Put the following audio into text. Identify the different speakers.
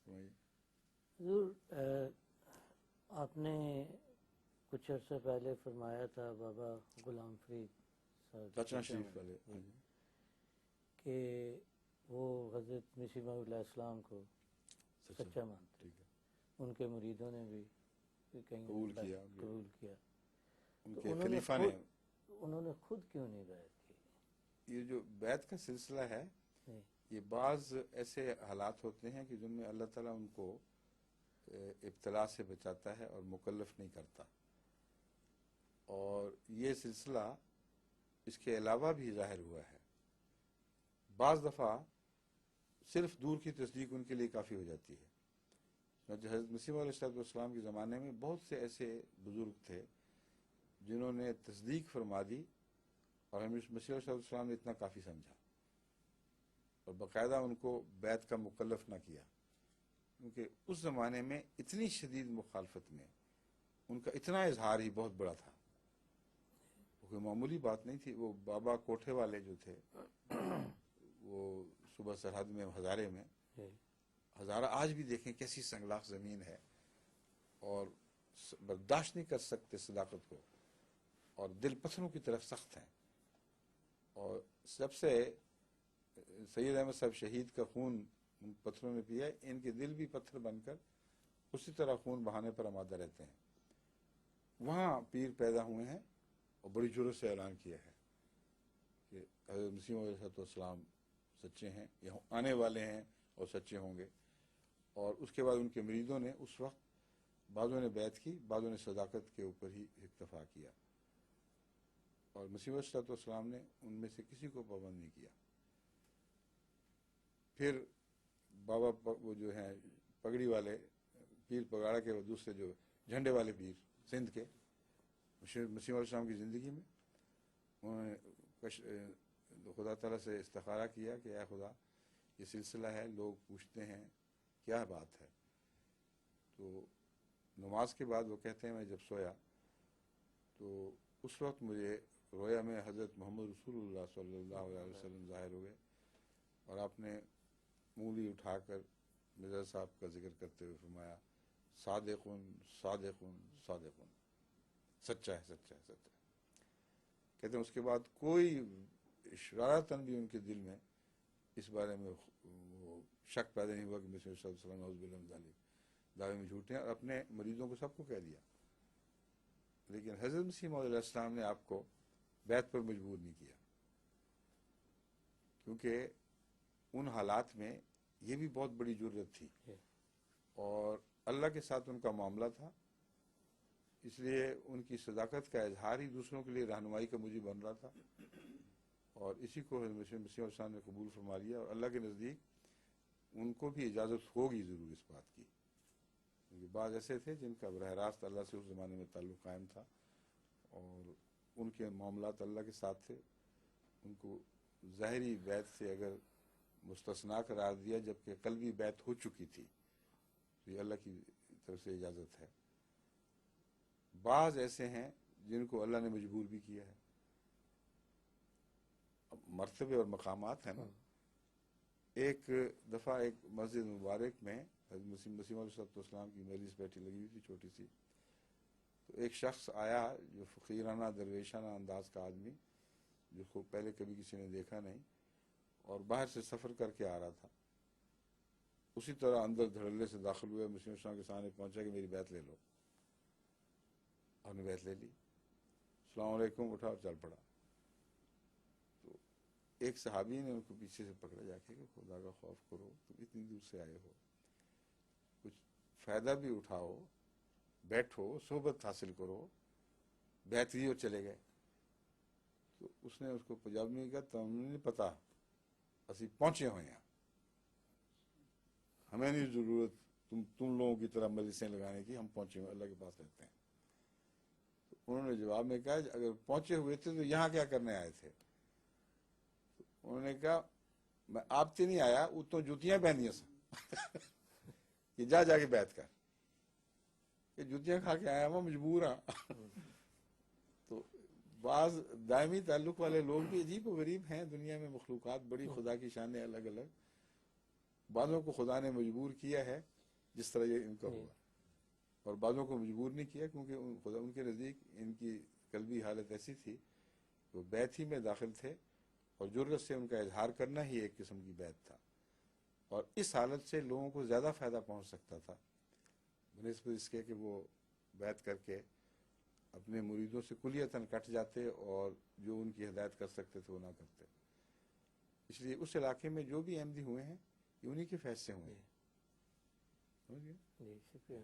Speaker 1: حضور آپ نے کچھ عرصہ پہلے فرمایا تھا بابا غلام فرید
Speaker 2: چاچا شریف والے
Speaker 1: کہ وہ حضرت مسیح موعود علیہ السلام کو سچا مانتے، ان کے مریدوں نے بھی کہیں
Speaker 2: قبول کیا ان کے خلیفہ نے.
Speaker 1: انہوں نے خود کیوں نہیں بیعت کی؟
Speaker 2: یہ جو بیعت کا سلسلہ ہے یہ بعض ایسے حالات ہوتے ہیں کہ جن میں اللہ تعالیٰ ان کو ابتلا سے بچاتا ہے اور مکلف نہیں کرتا، اور یہ سلسلہ اس کے علاوہ بھی ظاہر ہوا ہے. بعض دفعہ صرف دور کی تصدیق ان کے لیے کافی ہو جاتی ہے. حضرت مسیح علیہ السلام کے زمانے میں بہت سے ایسے بزرگ تھے جنہوں نے تصدیق فرما دی اور ہمیں مسیح علیہ السلام نے اتنا کافی سمجھا اور باقاعدہ ان کو بیعت کا مکلف نہ کیا، کیونکہ اس زمانے میں اتنی شدید مخالفت میں ان کا اتنا اظہار ہی بہت بڑا تھا، کوئی معمولی بات نہیں تھی. وہ بابا کوٹھے والے جو تھے وہ صوبہ سرحد میں ہزارے میں، ہزارہ آج بھی دیکھیں کیسی سنگلاخ زمین ہے اور برداشت نہیں کر سکتے صداقت کو، اور دل پتھروں کی طرف سخت ہیں. اور سب سے سید احمد صاحب شہید کا خون ان پتھروں نے پیا، ان کے دل بھی پتھر بن کر اسی طرح خون بہانے پر آمادہ رہتے ہیں. وہاں پیر پیدا ہوئے ہیں اور بڑی جرأت سے اعلان کیا ہے کہ حضرت مسیح علیہ السلام سچے ہیں، یہاں آنے والے ہیں اور سچے ہوں گے. اور اس کے بعد ان کے مریدوں نے اس وقت بعضوں نے بیعت کی، بعضوں نے صداقت کے اوپر ہی اکتفا کیا، اور مسیح علیہ السلام نے ان میں سے کسی کو پابند نہیں کیا. پھر بابا وہ جو ہیں پگڑی والے پیر پگاڑا کے، وہ دوسرے جو جھنڈے والے پیر سندھ کے، مسیح علیہ السلام کی زندگی میں انہوں نے خدا تعالیٰ سے استخارہ کیا کہ اے خدا یہ سلسلہ ہے، لوگ پوچھتے ہیں کیا بات ہے. تو نماز کے بعد وہ کہتے ہیں میں جب سویا تو اس وقت مجھے رویا میں حضرت محمد رسول اللہ صلی اللہ علیہ وسلم ظاہر ہوئے، اور آپ نے انگلی اٹھا کر مرزا صاحب کا ذکر کرتے ہوئے فرمایا صادقن صادقن صادقن، سچا ہے سچا ہے سچا ہے. کہتے ہیں اس کے بعد کوئی اشارتاً بھی ان کے دل میں اس بارے میں وہ شک پیدا نہیں ہوا کہ مسیح صلی اللہ علیہ وسلم نعوذ باللہ من ذالک دعوے میں جھوٹے ہیں، اور اپنے مریدوں کو سب کو کہہ دیا. لیکن حضرت مسیح موعود علیہ السلام نے آپ کو بیعت پر مجبور نہیں کیا، کیونکہ ان حالات میں یہ بھی بہت بڑی جرأت تھی اور اللہ کے ساتھ ان کا معاملہ تھا، اس لیے ان کی صداقت کا اظہار ہی دوسروں کے لیے رہنمائی کا موجب بن رہا تھا، اور اسی کو حضرت مسیح علیہ السلام نے قبول فرما لیا. اور اللہ کے نزدیک ان کو بھی اجازت ہوگی ضرور اس بات کی، کیونکہ بعض ایسے تھے جن کا براہ راست اللہ سے اس زمانے میں تعلق قائم تھا اور ان کے معاملات اللہ کے ساتھ تھے. ان کو ظاہری بیعت سے اگر مستثنا قرار دیا جبکہ قلبی بیعت ہو چکی تھی تو یہ اللہ کی طرف سے اجازت ہے. بعض ایسے ہیں جن کو اللہ نے مجبور بھی کیا ہے. اب مرتبے اور مقامات ہیں نا. ایک دفعہ ایک مسجد مبارک میں حضرت مسیح علیہ السلام کی مجلس بیٹھی لگی ہوئی تھی چھوٹی سی، تو ایک شخص آیا جو فقیرانہ درویشانہ انداز کا آدمی، جس کو پہلے کبھی کسی نے دیکھا نہیں اور باہر سے سفر کر کے آ رہا تھا. اسی طرح اندر دھڑلے سے داخل ہوئے، مسیح علیہ السلام کے سامنے پہنچا کہ میری بیعت لے لو. اور نے بیعت لے لی، السلام علیکم اٹھا اور چل پڑا. تو ایک صحابی نے ان کو پیچھے سے پکڑا جا کے کہ خدا کا خوف کرو، تم اتنی دور سے آئے ہو، کچھ فائدہ بھی اٹھاؤ، بیٹھو صحبت حاصل کرو، بیعت لی اور چلے گئے. تو اس نے اس کو پنجابی میں کہا تمہیں نہیں پتا اسی پہنچے ہوئے ہیں، ہمیں نہیں ضرورت تم لوگوں کی طرح مجلسیں لگانے کی، ہم پہنچے ہوئے اللہ کے پاس رہتے ہیں. تو انہوں نے جواب میں کہا اگر پہنچے ہوئے تھے تو یہاں کیا کرنے آئے تھے؟ تو انہوں نے کہا میں آپ سے نہیں آیا، اتوں جوتیاں پہنیاں سن کہ جا کے بیعت کر، کہ جوتیاں کھا کے آیا میں مجبور ہاں. تو بعض دائمی تعلق والے لوگ بھی عجیب و غریب ہیں دنیا میں. مخلوقات بڑی خدا کی شان ہے الگ الگ. بعضوں کو خدا نے مجبور کیا ہے جس طرح یہ ان کا ہوا، اور بعضوں کو مجبور نہیں کیا، کیونکہ خدا ان کے نزدیک ان کی قلبی حالت ایسی تھی، وہ بیت ہی میں داخل تھے، اور جرأت سے ان کا اظہار کرنا ہی ایک قسم کی بیت تھا، اور اس حالت سے لوگوں کو زیادہ فائدہ پہنچ سکتا تھا بنسبت اس کے کہ وہ بیعت کر کے اپنے مریدوں سے کلیتاً کٹ جاتے اور جو ان کی ہدایت کر سکتے تھے وہ نہ کرتے۔ اس لیے اس علاقے میں جو بھی احمدی ہوئے ہیں یہ انہی کے فیض سے ہوئے ہیں۔ سمجھ گئے؟
Speaker 1: جی شکریہ۔